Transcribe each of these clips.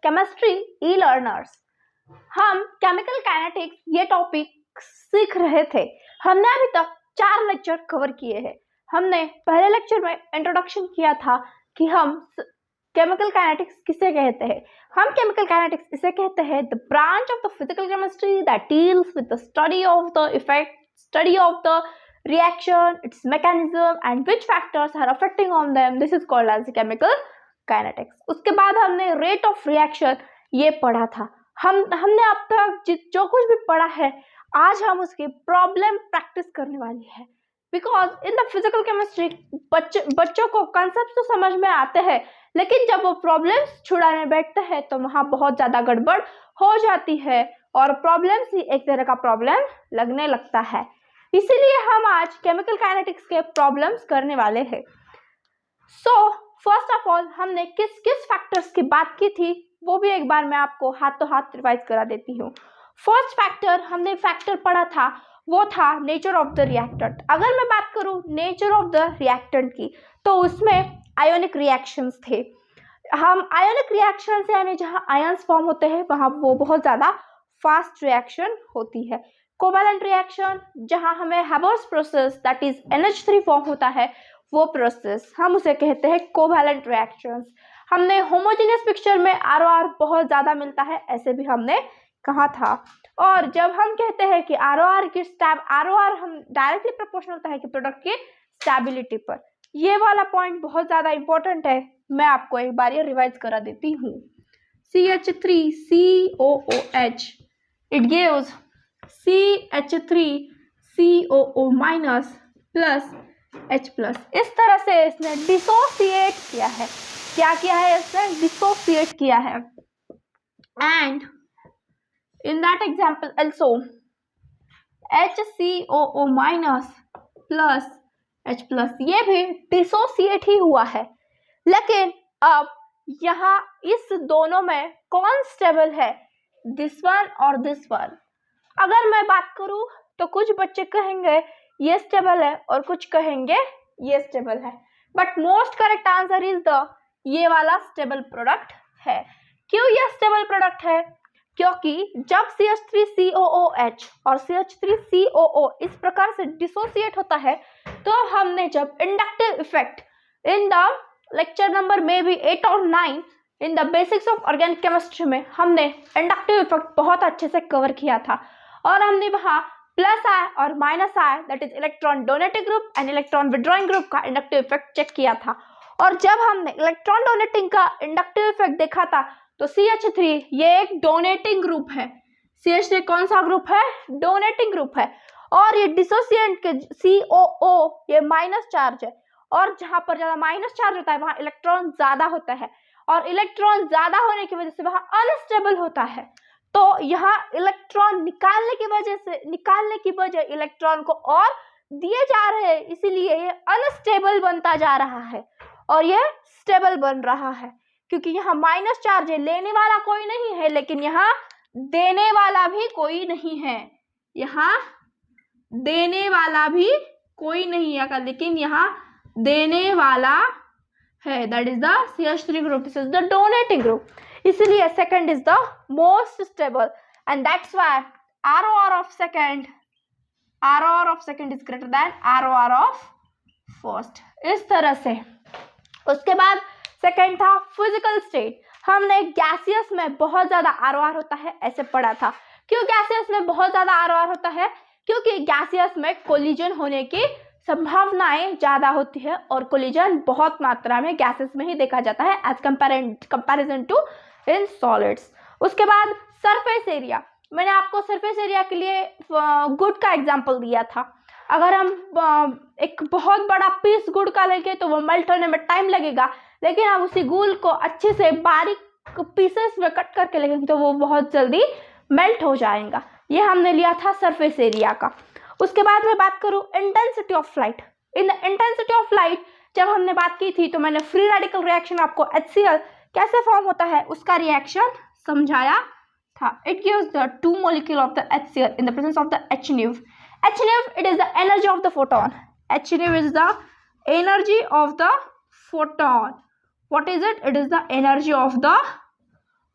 Chemistry ई learners. हम chemical kinetics ये topic सीख रहे थे। हमने अभी तक 4 लेक्चर कवर किए हैं। हमने पहले लेक्चर में इंट्रोडक्शन किया था कि हम केमिकल काइनेटिक्स किसे कहते हैं। हम केमिकल काइनेटिक्स इसे कहते हैं the branch of the physical chemistry that deals with the study of the effect, study of the reaction, its mechanism and which factors are affecting on them. This is called as chemical kinetics. उसके बाद हमने rate of reaction ये पढ़ा था। हमने अब तक जो कुछ भी पढ़ा है आज हम उसकी प्रॉब्लम प्रैक्टिस करने वाली है। Because in the physical chemistry बच्चों को कंसेप्ट तो समझ में आते हैं, लेकिन जब वो प्रॉब्लम्स छुड़ाने बैठते हैं तो वहाँ बहुत ज़्यादा गड़बड़ हो जाती है और प्रॉब्लम्स ही एक तरह का प्रॉब्लम लगने लगता है। इसीलिए हम आज केमिकल काइनेटिक्स के प्रॉब्लम्स करने वाले हैं। सो फर्स्ट ऑफ ऑल हमने किस किस फैक्टर्स की बात की थी वो भी एक बार मैं आपको हाथों हाथ रिवाइज करा देती हूँ। फर्स्ट फैक्टर हमने फैक्टर पढ़ा था वो था नेचर ऑफ द रिएक्टेंट। अगर मैं बात करूँ नेचर ऑफ द रिएक्टेंट की तो उसमें आयोनिक रिएक्शंस थे। हम आयोनिक रिएक्शन से यानी जहाँ आयंस फॉर्म होते हैं वहाँ वो बहुत ज़्यादा फास्ट रिएक्शन होती है। कोवैलेंट रिएक्शन जहां हमें Haber's process that is NH3 form होता है वो प्रोसेस हम उसे कहते हैं कोवैलेंट रिएक्शंस। हमने होमोजेनियस मिक्सचर में ROR बहुत ज़्यादा मिलता है ऐसे भी हमने कहा था। और जब हम कहते हैं कि ROR हम डायरेक्टली प्रोपोर्शनल होता है कि प्रोडक्ट की स्टेबिलिटी पर। ये वाला पॉइंट बहुत ज़्यादा इंपॉर्टेंट है, मैं आपको एक बार ये रिवाइज करा देती हूँ। CH3COOH it gives CH3COO minus plus H plus. इस तरह से इसने डिसोसिएट किया है। क्या किया है इसने? डिसोसिएट किया है। And in that example also HCOO minus plus H plus ये भी डिसोसिएट ही हुआ है। लेकिन अब यहाँ इस दोनों में कौन स्टेबल है? दिस वन और दिस वन। अगर मैं बात करूं तो कुछ बच्चे कहेंगे ये स्टेबल है और कुछ कहेंगे ये स्टेबल है, but most correct answer is the ये वाला स्टेबल प्रोडक्ट है। क्यों ये स्टेबल प्रोडक्ट है? क्योंकि जब CH3COOH और CH3COO इस प्रकार से डिसोसिएट होता है तो हमने जब inductive effect in the lecture number may be 8 और 9 in the basics of organic chemistry में हमने इंडक्टिव इफेक्ट बहुत अच्छे से कवर किया था और हमने वहाँ प्लस आय और minus I that is electron donating group and electron withdrawing group का इंडक्टिव इफेक्ट चेक किया था। और जब हमने इलेक्ट्रॉन डोनेटिंग का इंडक्टिव इफेक्ट देखा था तो CH3 ये एक डोनेटिंग ग्रुप है। CH3 कौन सा ग्रुप है? डोनेटिंग ग्रुप है। और ये डिसोसिएंट के COO ये माइनस चार्ज है और जहाँ पर ज़्यादा माइनस चार्ज होता है वहाँ इलेक्ट्रॉन ज़्यादा होता है और इलेक्ट्रॉन ज़्यादा होने की वजह से वहाँ अनस्टेबल होता है। तो यहाँ इलेक्ट्रॉन निकालने की वजह इलेक्ट्रॉन को और दिए जा रहे हैं, इसीलिए ये अनस्टेबल बनता जा रहा है और ये स्टेबल बन रहा है क्योंकि यहाँ माइनस चार्ज है। लेने वाला कोई नहीं है लेकिन यहाँ देने वाला भी कोई नहीं है। यहाँ देने वाला भी कोई नहीं है लेकिन यहाँ देने वाला है, that is the CH3 group. This is the donating group, इसलिए second is the most stable and that's why ROR of second is greater than ROR of first. इस तरह से उसके बाद सेकंड था फिजिकल स्टेट। हमने गैसियस में बहुत ज्यादा ROR होता है ऐसे पढ़ा था। क्यों गैसियस में बहुत ज्यादा ROR होता है? क्योंकि गैसियस में कोलिजन होने की संभावनाएं ज्यादा होती है और कोलिजन बहुत मात्रा में गैसेस में ही देखा जाता है as comparison to in solids. उसके बाद सरफेस एरिया। मैंने आपको सरफेस एरिया के लिए गुड का एग्जांपल दिया था। अगर हम एक बहुत बड़ा पीस गुड़ का लेंगे तो वो मेल्ट होने में टाइम लगेगा, लेकिन हम उसी गुड़ को अच्छे से बारीक पीसेस में कट करके लेंगे तो वो बहुत जल्दी मेल्ट हो जाएगा। ये हमने लिया था सरफेस एरिया का। उसके बाद मैं बात करूं intensity of light. In the intensity of light जब हमने बात की थी तो मैंने फ्री रेडिकल रिएक्शन आपको HCl कैसे फॉर्म होता है उसका रिएक्शन समझाया था। It gives the 2 molecule of the HCl in the presence of the HNew। it is the energy of the photon. HNew is the energy of the photon. What is it? It is the energy of the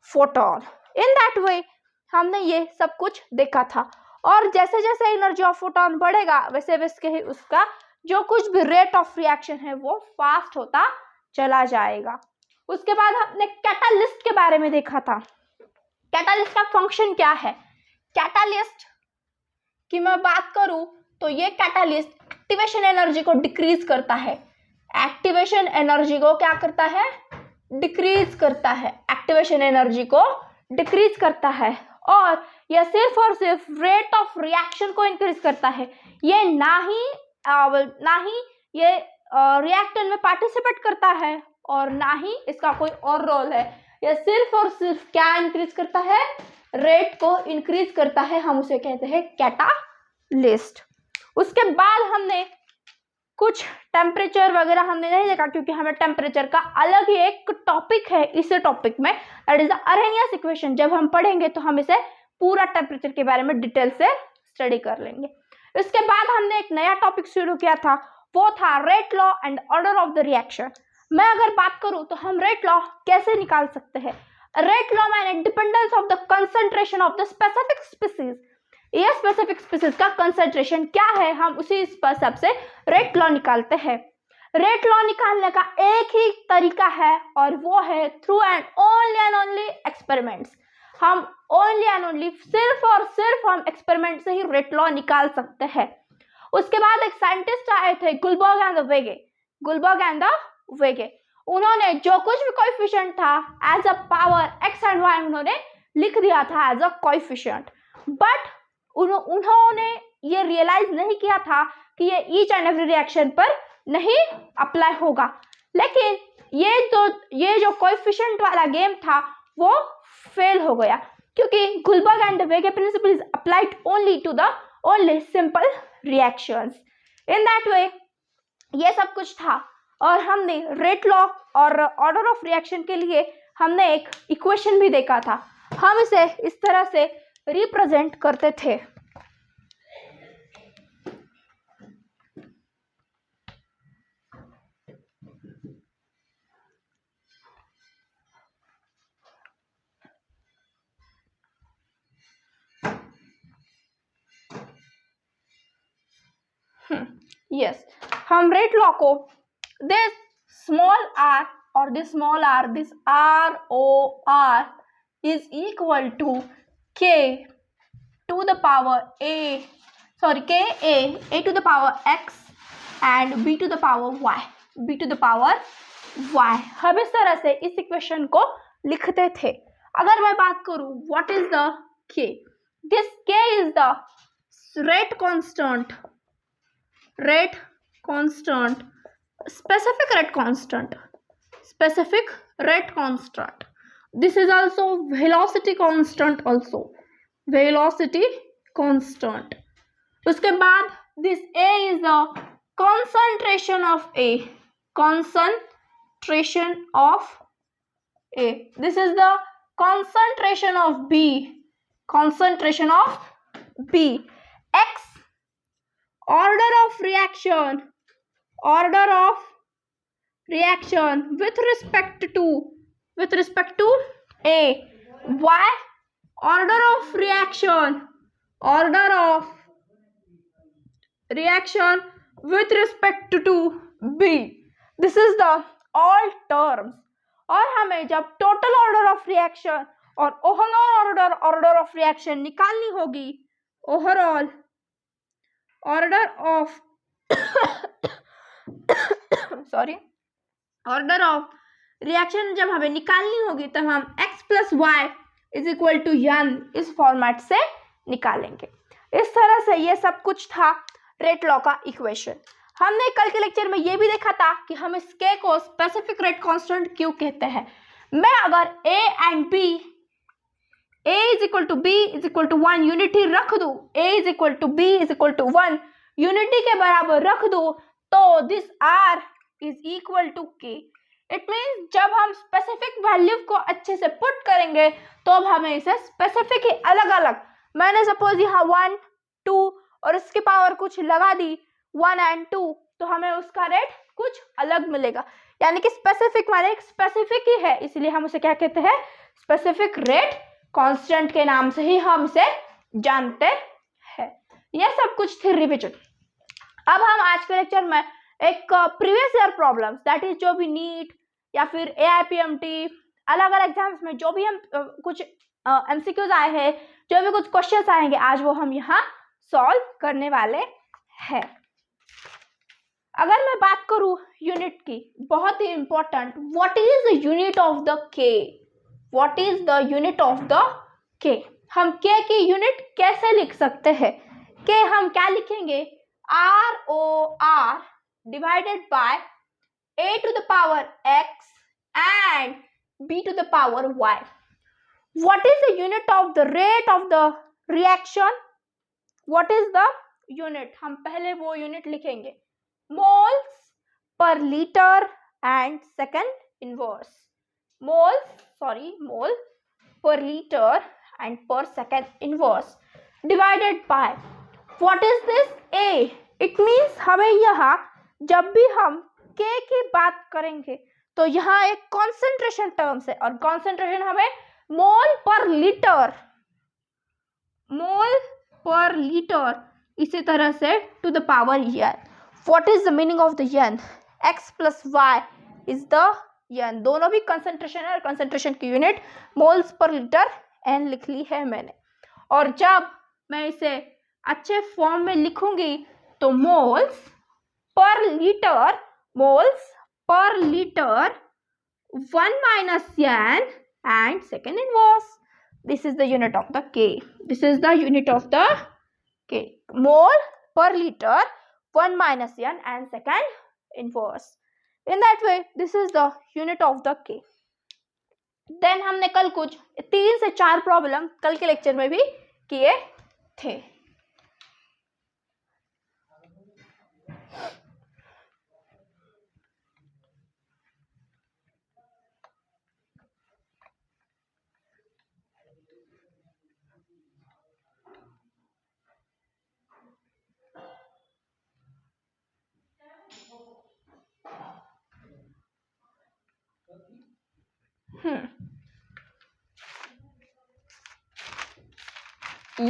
photon. In that वे हमने ये सब कुछ देखा था। और जैसे जैसे energy of photon बढ़ेगा वैसे वैसे ही उसका जो कुछ भी रेट ऑफ रिएक्शन है वो फास्ट होता चला जाएगा। उसके बाद हमने कैटालिस्ट के बारे में देखा था। कैटालिस्ट का फंक्शन क्या है? कैटालिस्ट की मैं बात करूं तो ये कैटालिस्ट एक्टिवेशन एनर्जी को डिक्रीज करता है। एक्टिवेशन एनर्जी को क्या करता है? डिक्रीज करता है। एक्टिवेशन एनर्जी को डिक्रीज करता है और यह सिर्फ और सिर्फ रेट ऑफ रिएक्शन को इंक्रीज करता है। ये ना ही ये रिएक्टेंट में पार्टिसिपेट करता है और ना ही इसका कोई और रोल है। यह सिर्फ और सिर्फ क्या इंक्रीज करता है? रेट को इंक्रीज करता है। हम उसे कहते हैं कैटालिस्ट। उसके बाद हमने कुछ टेम्परेचर वगैरह हमने नहीं देखा क्योंकि हमें टेम्परेचर का अलग ही एक टॉपिक है इस टॉपिक में, that is the Arrhenius equation. जब हम पढ़ेंगे तो हम इसे पूरा टेम्परेचर के बारे में डिटेल से स्टडी कर लेंगे। इसके बाद हमने एक नया टॉपिक शुरू किया था, वो था rate law and order of the reaction. मैं अगर बात करूं तो हम रेट लॉ कैसे निकाल सकते हैं? रेट लॉ माने dependence of the concentration of the specific species. ये स्पेसिफिक स्पीसीज का कंसंट्रेशन क्या है, हम उसी हिसाब से रेट लॉ निकालते हैं। रेट लॉ निकालने का एक ही तरीका है और वो है थ्रू एंड ओनली एक्सपेरिमेंट्स। हम ओनली एंड ओनली सिर्फ और सिर्फ हम एक्सपेरिमेंट से ही रेट लॉ निकाल सकते हैं। उसके बाद एक साइंटिस्ट आए थे, गुलबर्ग एंड द वेगे। उन्होंने जो कुछ भी कोएफिशिएंट था as a power x and y उन्होंने लिख दिया था एज अ कोएफिशिएंट, बट उन्होंने ये रियलाइज नहीं किया था कि ये ईच एंड एवरी रिएक्शन पर नहीं अप्लाई होगा। लेकिन ये जो कोएफिशिएंट वाला गेम था वो फेल हो गया क्योंकि Guldberg and Waage principle is applied only to the only simple reactions. In that way ये सब कुछ था और हमने रेट लॉ और ऑर्डर ऑफ रिएक्शन के लिए हमने एक इक्वेशन भी देखा था। हम इसे इस तरह से रिप्रेजेंट करते थे। यस, हम रेट लॉ को दिस स्मॉल आर और this small r, this r o r is equal to k to the power a to the power x and b to the power y. हम इस तरह से इस equation को लिखते थे। अगर मैं बात करूं व्हाट इज द के, दिस के is the rate constant, specific rate constant. This is also velocity constant उसके बाद this A is the concentration of A. This is the concentration of B. X, order of reaction with respect to A. Y, order of reaction with respect to B. This is the all terms. और हमें जब total order of reaction और overall order of reaction निकालनी होगी, overall order of reaction जब हमें निकालनी होगी तब हम x plus y is equal to n इस फॉर्मेट से निकालेंगे। इस तरह से ये सब कुछ था रेट लॉ का इक्वेशन। हमने कल के लेक्चर में ये भी देखा था कि हम इस k को स्पेसिफिक रेट कांस्टेंट क्यों कहते हैं। मैं अगर a and b, a is equal to b is equal to 1 unity रख दूं, a is equal to b is equal to 1 unity के बराबर रख दूं, तो this r is equal to k। It means जब हम स्पेसिफिक वैल्यू को अच्छे से पुट करेंगे तो अब हमें इसे स्पेसिफिक ही अलग अलग, मैंने सपोज यहाँ 1 2 और इसकी पावर कुछ लगा दी 1 एंड 2, तो हमें उसका रेट कुछ अलग मिलेगा। यानी कि स्पेसिफिक माने स्पेसिफिक ही है, इसलिए हम उसे क्या कहते हैं, स्पेसिफिक रेट कांस्टेंट के नाम से ही हम इसे जानते हैं। यह सब कुछ थी रिविजन। अब हम आज के लेक्चर में एक previous year problem, that is जो भी नीट या फिर AIPMT अलग अलग एग्जाम्स में जो भी हम कुछ MCQs आए हैं, जो भी कुछ क्वेश्चंस आएंगे, आज वो हम यहाँ सॉल्व करने वाले हैं। अगर मैं बात करूं यूनिट की, बहुत ही important, what is the unit of the k? What is the unit of the k? हम के की यूनिट कैसे लिख सकते हैं? के हम क्या लिखेंगे? ROR divided by A to the power X and B to the power Y. What is the unit of the rate of the reaction? What is the unit? हम पहले वो यूनिट लिखेंगे, moles per liter and second inverse. Mole per liter and per second inverse divided by, what is this? A. It means हमें यहाँ जब भी हम K की बात करेंगे तो यहाँ एक कॉन्सेंट्रेशन टर्म्स है, और कॉन्सेंट्रेशन हमें मोल पर लीटर इसी तरह से to the power n. What is the meaning of the n? X plus y is the n. दोनों भी कंसेंट्रेशन है, और कंसेंट्रेशन की unit moles per litre n लिख ली है मैंने। और जब मैं इसे अच्छे फॉर्म में लिखूंगी तो moles per litre 1 minus n and second inverse. This is the unit of the K. This is the unit of the K. Mole per liter 1 minus n and second inverse. In that way, this is the unit of the K. Then हमने कल कुछ 3 से 4 problem कल के lecture में भी किए थे।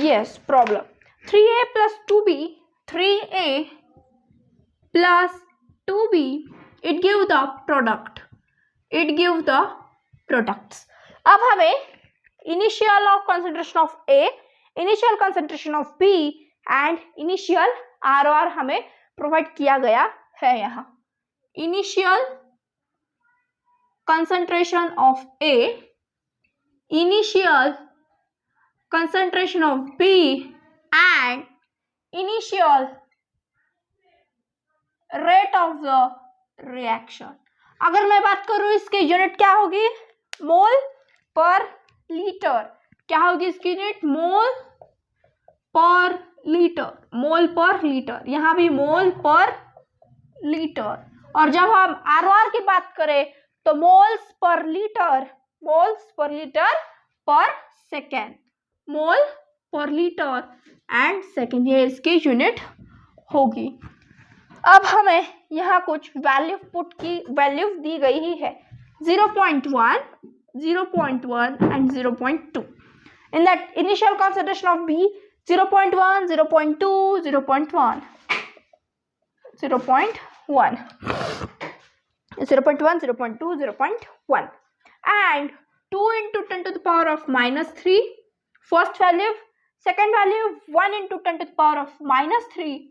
Yes, problem. 3a plus 2b, 3a plus 2b, it gives the product. It gives the products. अब हमें initial of concentration of A, initial concentration of B and initial ROR हमें प्रोवाइड किया गया है यहाँ. Initial concentration of A, initial concentration of B and initial rate of the reaction. अगर मैं बात करूं इसकी यूनिट क्या होगी? मोल पर लीटर. क्या होगी इसकी यूनिट? मोल पर लीटर. यहाँ भी मोल पर लीटर. और जब हम ROR की बात करें तो मोल्स पर लीटर पर सेकेंड. मोल पर लीटर एंड सेकेंड, ये इसकी यूनिट होगी. अब हमें यहाँ कुछ वैल्यू दी गई ही है, 0.1, 0.1 and 0.2. In that initial concentration of B, 0.1, 0.2, 0.1, 0.1, 0.2, 0.1 and 2 into 10 to the power of minus 3, first value, second value 1 into 10 to the power of minus 3,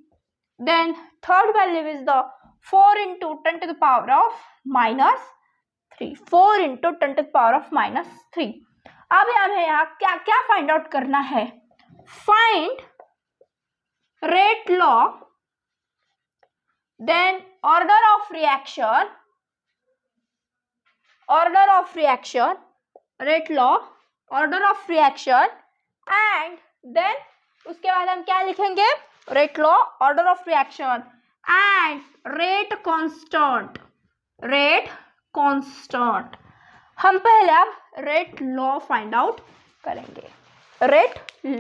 then third value is the 4 into 10 to the power of minus 3, 4 into 10 to the power of minus 3. अब हमें यहाँ क्या क्या find out करना है? Find rate law, then order of reaction, rate law, order of reaction and then उसके बाद हम क्या लिखेंगे? rate law, order of reaction and rate constant. हम पहले अब rate law फाइंड आउट करेंगे. rate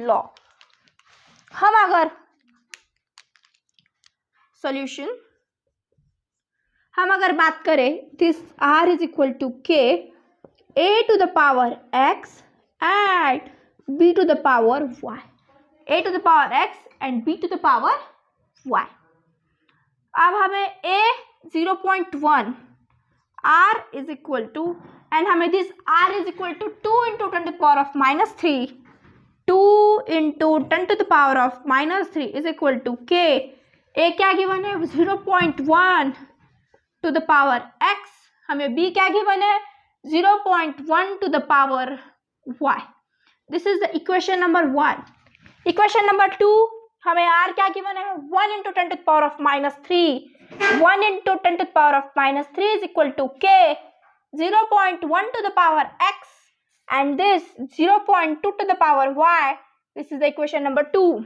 law, हम अगर सॉल्यूशन हम अगर बात करें, this R is equal to K, a to the power x and b to the power y. a to the power x and b to the power y. अब हमें a 0.1 r is equal to, and हमें this r is equal to 2 into 10 to the power of minus 3. 2 into 10 to the power of minus 3 is equal to k. a क्या given है? 0.1 to the power x. हमें b क्या given है? 0.1 to the power y. This is the equation number 1. Equation number 2, हमें r क्या given है? 1 into 10 to the power of minus 3. 1 into 10 to the power of minus 3 is equal to k. 0.1 to the power x and this 0.2 to the power y. This is the equation number 2.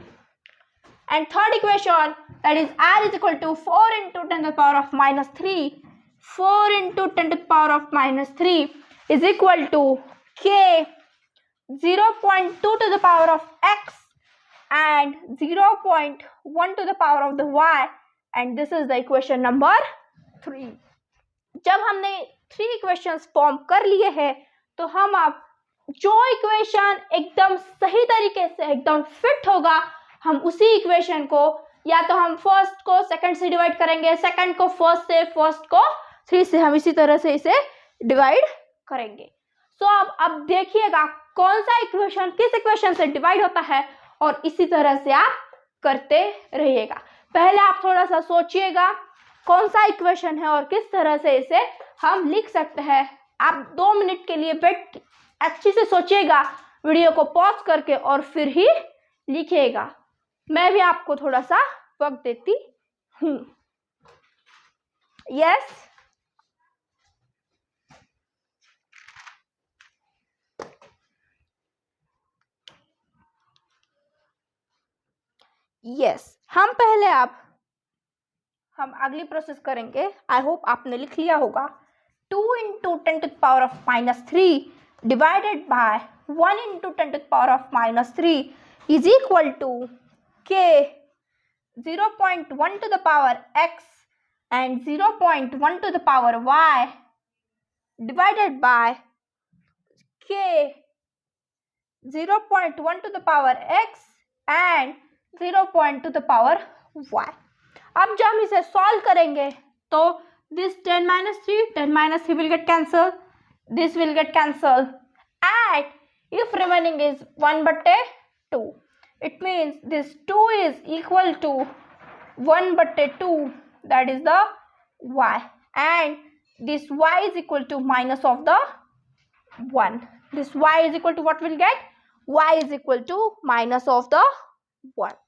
And third equation, that is r is equal to 4 into 10 to the power of minus 3. 4 into 10 to the power of minus 3 is equal to k. 0.2 to the power of x and 0.1 to the power of the y, and this is the equation number 3. जब हमने 3 equations form कर लिए हैं तो हम अब जो equation एकदम सही तरीके से एकदम फिट होगा हम उसी इक्वेशन को या तो हम फर्स्ट को सेकंड से डिवाइड करेंगे, सेकंड को फर्स्ट से, फर्स्ट को 3 से, हम इसी तरह से इसे डिवाइड करेंगे. सो अब देखिएगा कौन सा इक्वेशन किस इक्वेशन से डिवाइड होता है और इसी तरह से आप करते रहिएगा. पहले आप थोड़ा सा सोचिएगा कौन सा इक्वेशन है और किस तरह से इसे हम लिख सकते हैं. आप 2 मिनट के लिए वेट अच्छे से सोचिएगा, वीडियो को पॉज करके और फिर ही लिखिएगा. मैं भी आपको थोड़ा सा वक्त देती हूँ. यस, यस, हम पहले हम अगली प्रोसेस करेंगे. आई होप आपने लिख लिया होगा. 2 into 10 to the power of minus 3 divided by 1 into 10 to the power of minus 3 is equal to k. 0.1 to the power x and 0.1 to the power y divided by k. 0.1 to the power x and 0.2 to the power y. अब जब हम इसे solve करेंगे तो this 10 minus 3 will get cancelled, this will get cancelled, and if remaining is 1/2, it means this 2 is equal to 1/2, that is the y, and this y is equal to minus of the 1. This y is equal to what will get? Y is equal to minus of the 1.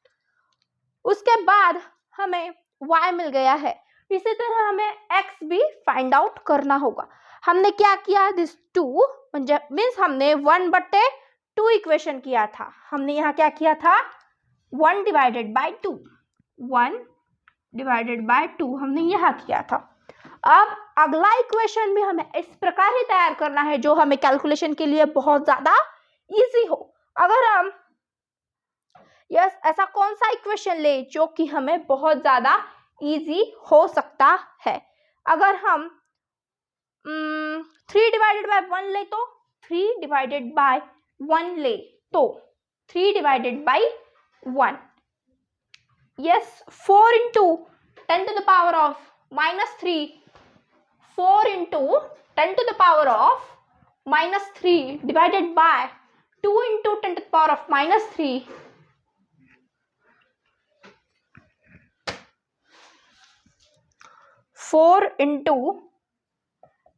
उसके बाद हमें y मिल गया है. इसी तरह हमें x भी find out करना होगा. हमने क्या किया? दिस 2 मीन्स हमने 1/2 इक्वेशन किया था. हमने यहाँ क्या किया था? 1 डिवाइडेड बाय 2. 1 डिवाइडेड बाय 2 हमने यहाँ किया था. अब अगला इक्वेशन भी हमें इस प्रकार ही तैयार करना है जो हमें कैलकुलेशन के लिए बहुत ज़्यादा इजी हो. अगर हम ऐसा कौन सा इक्वेशन ले जो कि हमें बहुत ज़्यादा इजी हो सकता है. अगर हम 3 डिवाइडेड बाय 1 ले तो 3 डिवाइडेड बाय 1 ले तो 3 divided by 1. Yes, 4 into 10 to the power of minus 3. 4 into 10 to the power of minus 3 divided by 2 into 10 to the power of minus 3. 4 into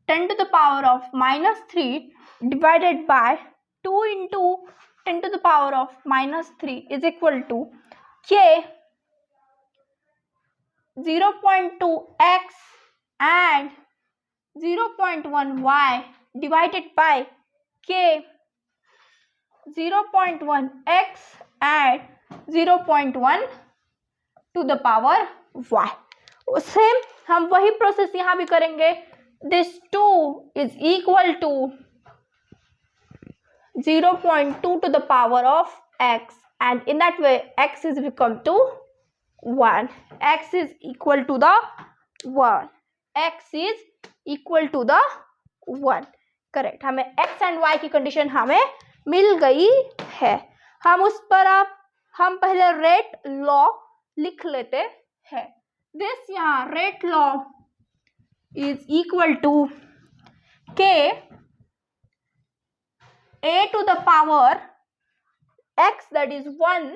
10 to the power of minus 3 divided by 2 into 10 to the power of minus 3 is equal to k. 0.2x and 0.1y divided by k. 0.1x and 0.1 to the power y. Same हम वही process यहाँ भी करेंगे. This 2 is equal to 0.2 to the power of x, and in that way x is become to 1. X is equal to the 1. X is equal to the 1. Correct, हमें x and y की condition हमें मिल गई है। हम उस पर अब हम पहले रेट लॉ लिख लेते हैं। दिस यहाँ rate law is equal to k a to the power x, that is 1,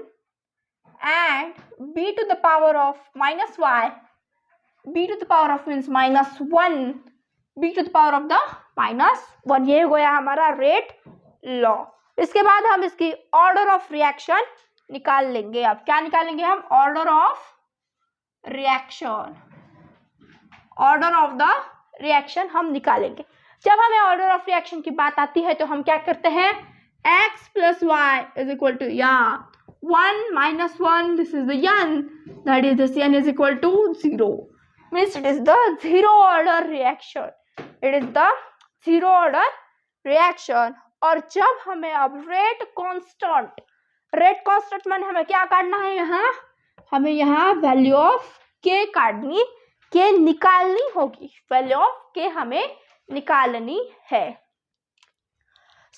and b to the power of minus y, b to the power of means minus 1, b to the power of the minus 1। ये हो गया हमारा rate law. इसके बाद हम इसकी order of reaction निकाल लेंगे। अब क्या निकालेंगे हम? Order of reaction, order of the reaction हम निकालेंगे। जब हमें ऑर्डर ऑफ रिएक्शन की बात आती है तो हम क्या करते हैं? x plus y is equal to 1 minus 1, this is the n, that is this n is equal to 0, means it is the zero order reaction, it is the zero order reaction। और जब हमें अब rate constant मान हमें क्या काटना है? यहाँ हमें यहाँ वैल्यू ऑफ k काटनी, k निकालनी होगी, वैल्यू ऑफ k हमें निकालनी है।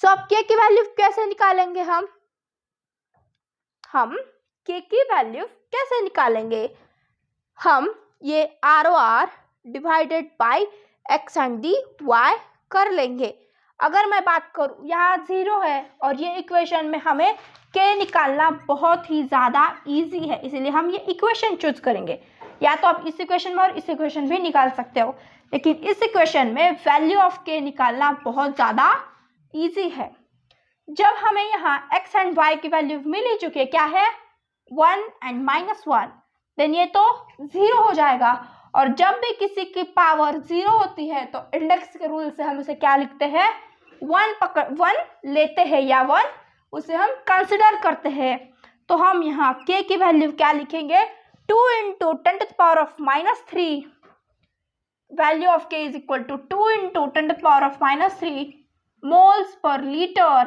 सो अब k की वैल्यू कैसे निकालेंगे हम k की वैल्यू कैसे निकालेंगे? हम ये ROR divided by x and dy कर लेंगे। अगर मैं बात करूं, यहाँ 0 है और ये इक्वेशन में हमें k निकालना बहुत ही ज़्यादा इजी है, इसीलिए हम ये इक्वेशन चूज करेंगे। या तो आप इस इक्वेशन में और इस इक्वेशन भी निकाल सकते हो, लेकिन इस इक्वेशन में वैल्यू ऑफ k निकालना बहुत ज़्यादा इजी है। जब हमें यहाँ x एंड y की वैल्यू मिल ही चुकी है, क्या है? 1 एंड माइनस 1, देन ये तो 0 हो जाएगा। और जब भी किसी की पावर 0 होती है तो इंडेक्स के रूल से हम उसे क्या लिखते हैं? 1 लेते हैं या 1 उसे हम कंसिडर करते हैं। तो हम यहाँ k की वैल्यू क्या लिखेंगे? 2 into 10 to the power of minus 3, value of k is equal to 2 into 10 to the power of minus 3 moles per liter,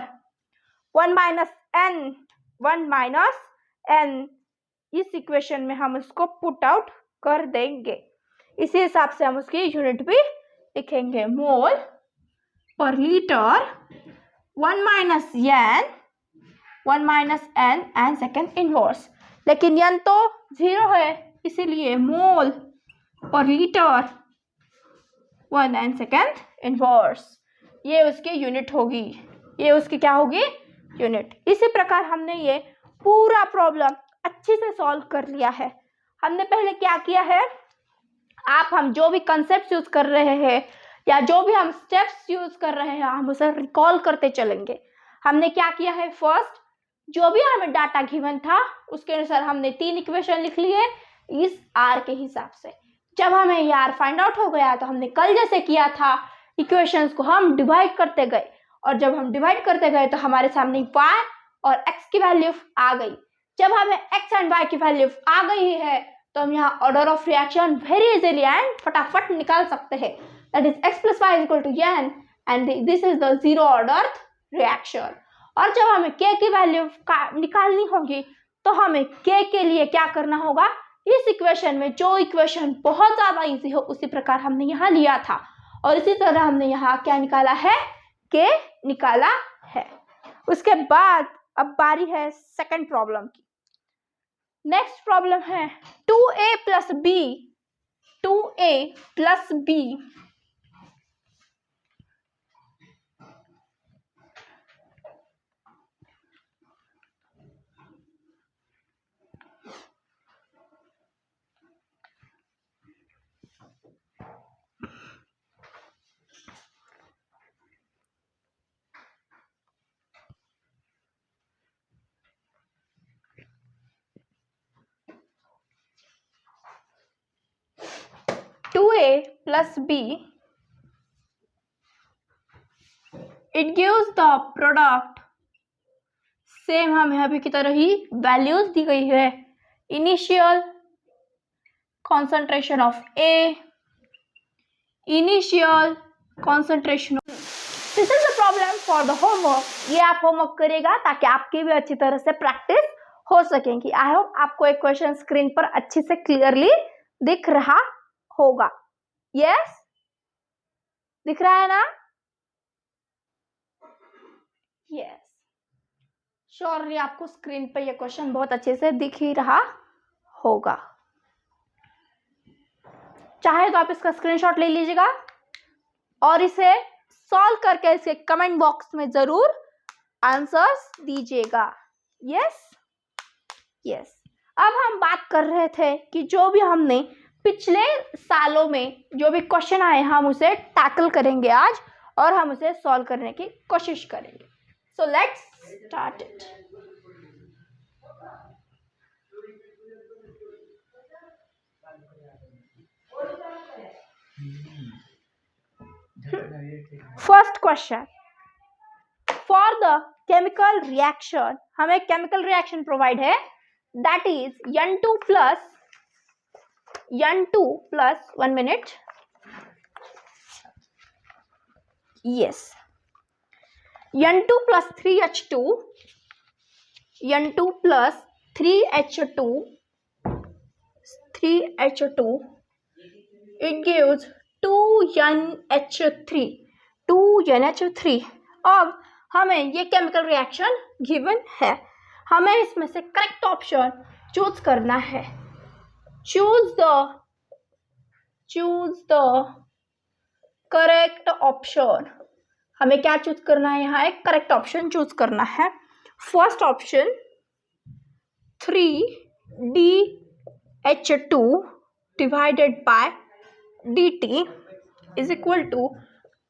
1 minus n, इस इक्वेशन में हम उसको पुट आउट कर देंगे। इसी हिसाब से हम उसकी यूनिट भी लिखेंगे, मोल पर litre, 1 minus n and second inverse. लेकिन n तो 0 है, इसीलिए मोल पर लीटर 1 एंड सेकेंड इनवर्स, ये उसकी यूनिट होगी, ये उसकी क्या होगी? यूनिट। इसी प्रकार हमने ये पूरा प्रॉब्लम अच्छे से सॉल्व कर लिया है। हमने पहले क्या किया है? हम जो भी कंसेप्ट यूज कर रहे हैं या जो भी हम स्टेप्स यूज कर रहे हैं हम उसे रिकॉल करते चलेंगे। हमने क्या किया है? फर्स्ट जो भी हमें डाटा गिवन था उसके अनुसार हमने 3 इक्वेशन लिख लिए इस r के हिसाब से। जब हमें ये r फाइंड आउट हो गया तो हमने कल जैसे किया था, इक्वेशंस को हम डिवाइड करते गए, और जब हम डिवाइड करते गए तो हमारे सामने y और x की वैल्यू आ गई। जब हमें x एंड y की वैल्यू आ गई है तो हम यहाँ order of reaction very easily and फटाफट निकाल सकते हैं। That is x plus y is equal to n and this is the zero order reaction. और जब हमें k की वैल्यू निकालनी होगी तो हमें k के लिए क्या करना होगा? इस इक्वेशन में जो इक्वेशन बहुत ज्यादा इजी हो उसी प्रकार हमने यहाँ लिया था, और इसी तरह हमने यहाँ क्या निकाला है? k निकाला है। उसके बाद अब बारी है सेकंड प्रॉब्लम की। नेक्स्ट प्रॉब्लम है 2a plus b, it gives the product, same हमें अभी की तरह ही वैल्यूज दी गई है। Initial concentration of A, initial concentration of. This is the problem for the homework. ये आप होमवर्क करेगा ताकि आपकी भी अच्छी तरह से प्रैक्टिस हो सकेगी। आई होप आपको एक क्वेश्चन स्क्रीन पर अच्छे से क्लियरली दिख रहा होगा। यस, दिख रहा है ना? यस, श्योरली आपको स्क्रीन पे ये क्वेश्चन बहुत अच्छे से दिख ही रहा होगा। चाहे तो आप इसका स्क्रीनशॉट ले लीजिएगा और इसे सॉल्व करके इसके कमेंट बॉक्स में जरूर आंसर्स दीजिएगा। यस यस, अब हम बात कर रहे थे कि जो भी हमने पिछले सालों में जो भी क्वेश्चन आए हम उसे टैकल करेंगे आज और हम उसे सॉल्व करने की कोशिश करेंगे। So let's start it. First question, for the chemical reaction, हमें केमिकल रिएक्शन प्रोवाइड है that is N2 plus 1 minute, yes, N2 plus 3H2, N2 plus 3H2, it gives 2NH3। अब हमें ये केमिकल रिएक्शन गिवन है, हमें इसमें से correct option choose करना है। चूज द करेक्ट ऑप्शन, हमें क्या चूज करना है? यहाँ एक करेक्ट ऑप्शन चूज करना है। First option 3DH2 divided by dt is equal to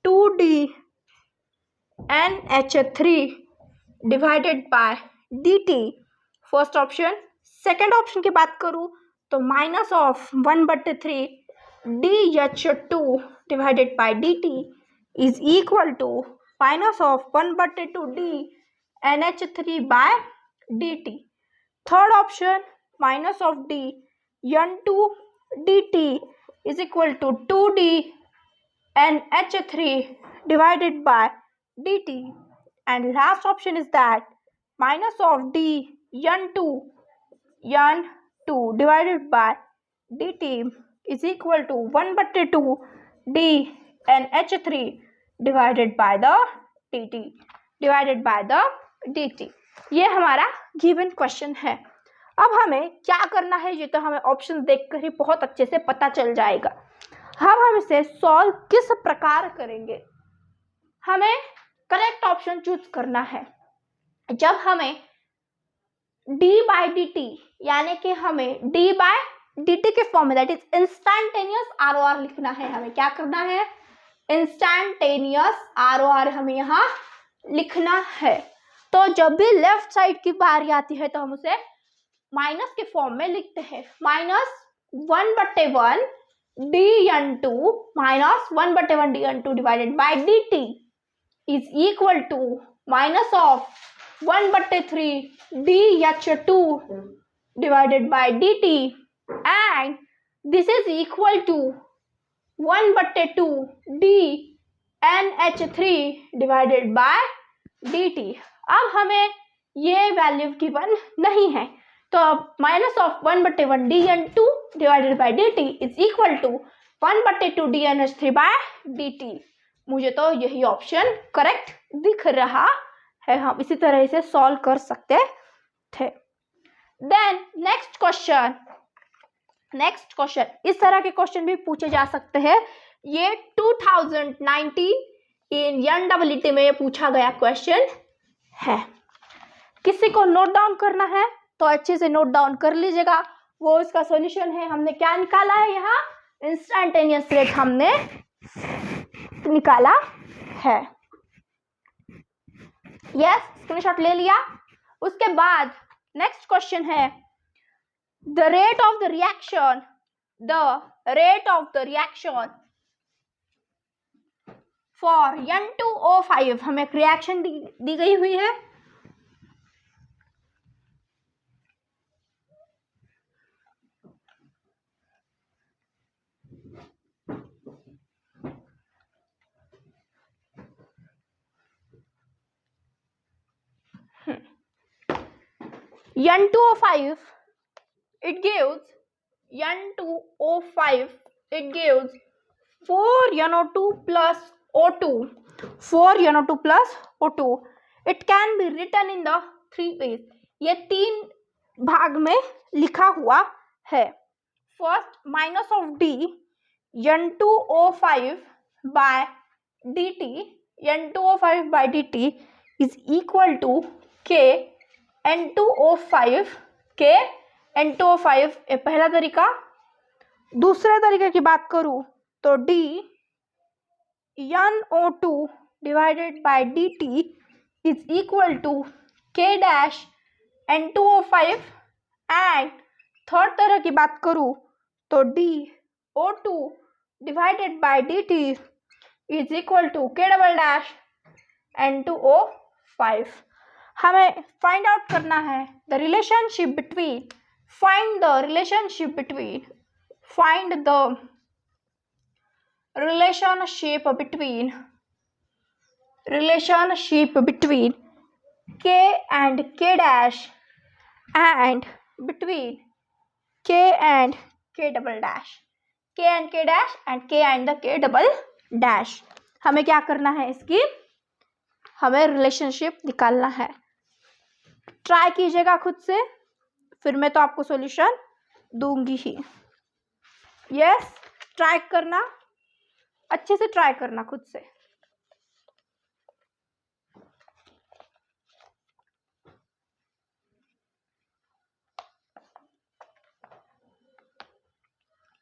2DNH3 divided by dt, first option. Second option की बात करूँ तो minus of 1/3 DH2 divided by dt is equal to minus of 1/2 DNH3 by dt। Third option minus of D N2 dt is equal to 2DNH3 divided by dt, and last option is that minus of D N2 divided by dt is equal to 1/2 DNH3 divided by the dt। ये हमारा given question है। अब हमें क्या करना है ये तो हमें ऑप्शन देखकर ही बहुत अच्छे से पता चल जाएगा। हम इसे सॉल्व किस प्रकार करेंगे? हमें करेक्ट ऑप्शन चूज करना है। जब हमें d/dt यानी कि हमें d/dt के फॉर्म में दैट इज इंस्टैंटेनियस ROR लिखना है। हमें क्या करना है? इंस्टैंटेनियस ROR हमें यहाँ लिखना है। तो जब भी लेफ्ट साइड की बारी आती है तो हम उसे माइनस के फॉर्म में लिखते हैं। -1/1 dN2 minus 1/1 dN2 divided by dt is equal to minus of 1/3 dH2 divided by dt, and this is equal to 1/2 dNH3 divided by dt। अब हमें ये वैल्यू गिवन नहीं है तो अब minus of 1/1 dN2 divided by dt is equal to 1/2 dNH3 by dt। मुझे तो यही ऑप्शन करेक्ट दिख रहा है। हम इसी तरह से सॉल्व कर सकते थे। देन नेक्स्ट क्वेश्चन, इस तरह के क्वेश्चन भी पूछे जा सकते हैं। ये 2019 इन NEET में पूछा गया क्वेश्चन है। किसी को नोट डाउन करना है तो अच्छे से नोट डाउन कर लीजिएगा। वो इसका सॉल्यूशन है। हमने क्या निकाला है? यहाँ इंस्टैंटेनियस रेट हमने निकाला है। यस, स्क्रीनशॉट ले लिया। उसके बाद नेक्स्ट क्वेश्चन है the rate of the reaction for N2O5। हमें एक रिएक्शन दी गई हुई है। N2O5 it gives 4NO2 plus O2, 4NO2 plus O2. It can be written in the 3 ways. ये 3 भाग में लिखा हुआ है. First, minus of d N2O5 by dt, N2O5 by dt is equal to K N2O5, K N2O5 ये पहला तरीका. दूसरे तरीके की बात करूं तो D NO2 divided by dt is equal to K dash N2O5. And third तरह की बात करूं तो DO2 divided by dt is equal to K double dash N2O5. हमें फाइंड आउट करना है the relationship between, find the relationship between, find the relationship between K and K dash and between K and K double dash, K and K dash and K and the K double dash. हमें क्या करना है, इसकी हमें relationship निकालना है. Try कीजिएगा खुद से, फिर मैं तो आपको सॉल्यूशन दूंगी ही. यस, ट्राई करना, अच्छे से ट्राई करना खुद से.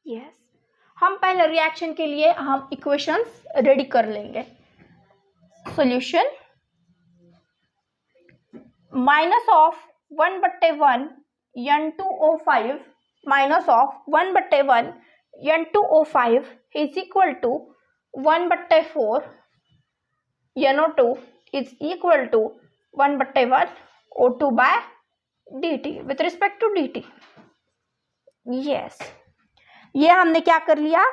यस, हम पहले रिएक्शन के लिए हम इक्वेशंस रेडी कर लेंगे. Solution, minus of 1/1 N2O5 minus of 1/1 N2O5 is equal to 1/4 NO2 is equal to 1/1 O2 by dt with respect to dt. Yes, ये हमने क्या कर लिया,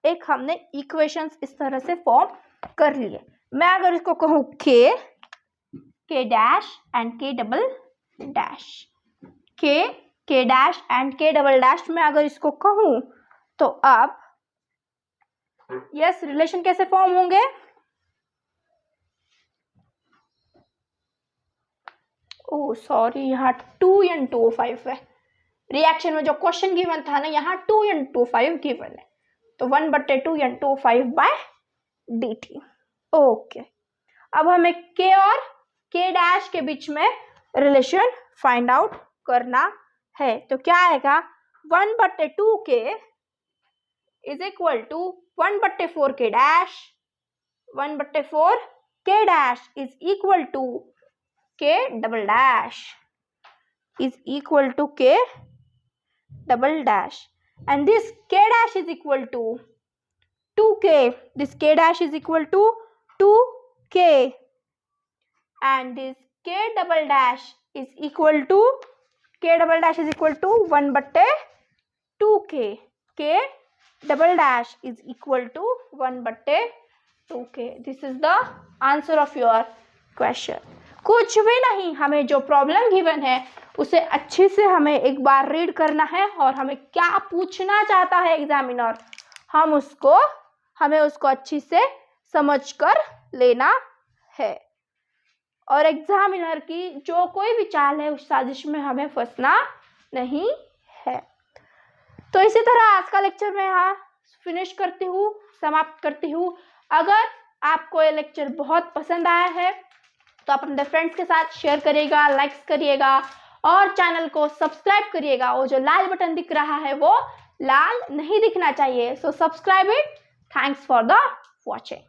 एक हमने इक्वेशंस इस तरह से फॉर्म कर लिए. मैं अगर इसको कहूँ K dash and K double dash, K dash and K double dash में अगर इसको कहूँ तो अब यस, रिलेशन कैसे फॉर्म होंगे. ओह सॉरी, यहाँ 2N2O5 है. रिएक्शन में जो क्वेश्चन गिवन था ना, यहाँ 2N2O5 गिवन है, तो 1/2 N2O5 बाय dt. ओके, अब हमें K और K डैश के बीच में रिलेशन फाइंड आउट करना है. तो क्या आएगा, 1/2K is equal to 1/4 K dash, 1/4 K dash is equal to K double dash, is equal to K double dash, and this K dash is equal to 2K, this K dash is equal to 2K, and this K double dash is equal to 1/2K, K double dash is equal to 1/2K. This is the answer of your question. कुछ भी नहीं, हमें जो problem given है उसे अच्छे से हमें एक बार रीड करना है और हमें क्या पूछना चाहता है एग्जामिनर, हमें उसको अच्छी से समझकर लेना है. और एग्जामिनर की जो कोई भी चाल है उस साजिश में हमें फंसना नहीं है. तो इसी तरह आज का लेक्चर मैं यहाँ फिनिश करती हूँ, समाप्त करती हूँ. अगर आपको ये लेक्चर बहुत पसंद आया है तो आप अपने फ्रेंड्स के साथ शेयर करिएगा, लाइक्स करिएगा और चैनल को सब्सक्राइब करिएगा. वो जो लाल बटन दिख रहा है वो लाल नहीं दिखना चाहिए. So subscribe it. Thanks for the watching.